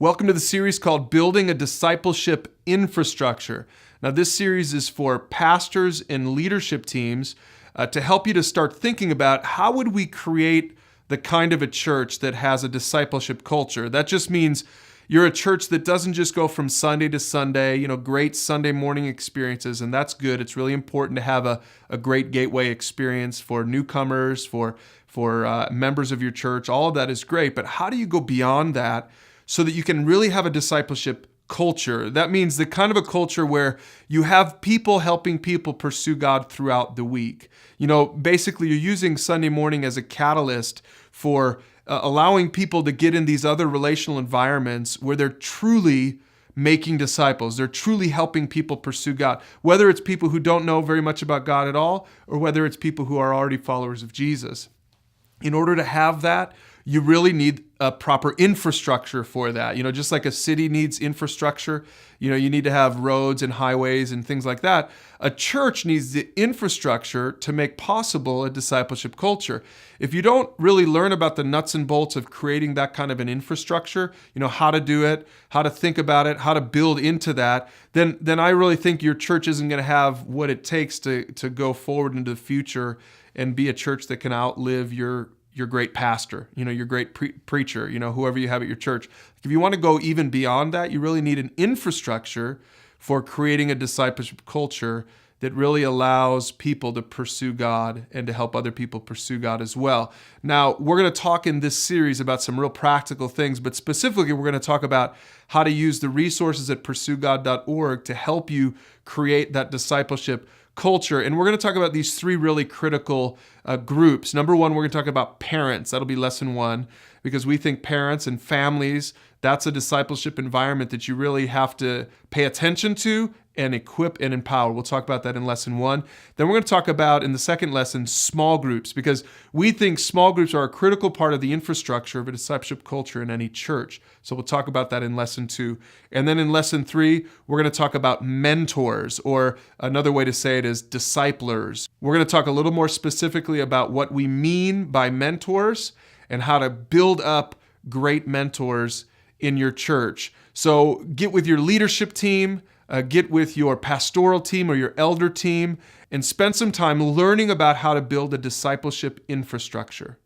Welcome to the series called Building a Discipleship Infrastructure. Now, this series is for pastors and leadership teams to help you to start thinking about how would we create the kind of a church that has a discipleship culture. That just means you're a church that doesn't just go from Sunday to Sunday, great Sunday morning experiences, and that's good. It's really important to have a great gateway experience for newcomers, for members of your church. All of that is great, but how do you go beyond that so that you can really have a discipleship culture? That means the kind of a culture where you have people helping people pursue God throughout the week. Basically you're using Sunday morning as a catalyst for allowing people to get in these other relational environments where they're truly making disciples. They're truly helping people pursue God, whether it's people who don't know very much about God at all, or whether it's people who are already followers of Jesus. In order to have that, you really need a proper infrastructure for that. Just like a city needs infrastructure, you need to have roads and highways and things like that. A church needs the infrastructure to make possible a discipleship culture. If you don't really learn about the nuts and bolts of creating that kind of an infrastructure, how to do it, how to think about it, how to build into that, then I really think your church isn't going to have what it takes to go forward into the future and be a church that can outlive your great pastor, your great preacher, whoever you have at your church. If you want to go even beyond that, you really need an infrastructure for creating a discipleship culture that really allows people to pursue God and to help other people pursue God as well. Now, we're going to talk in this series about some real practical things, but specifically, we're going to talk about how to use the resources at pursueGOD.org to help you create that discipleship culture. And we're going to talk about these three really critical groups. Number one, we're going to talk about parents. That'll be lesson one, because we think parents and families, that's a discipleship environment that you really have to pay attention to and equip and empower. We'll talk about that in lesson one. Then we're going to talk about, in the second lesson, small groups, because we think small groups are a critical part of the infrastructure of a discipleship culture in any church. So we'll talk about that in lesson two. And then in lesson three, we're going to talk about mentors, or another way to say it is disciplers. We're going to talk a little more specifically about what we mean by mentors and how to build up great mentors in your church. So get with your leadership team, get with your pastoral team or your elder team, and spend some time learning about how to build a discipleship infrastructure.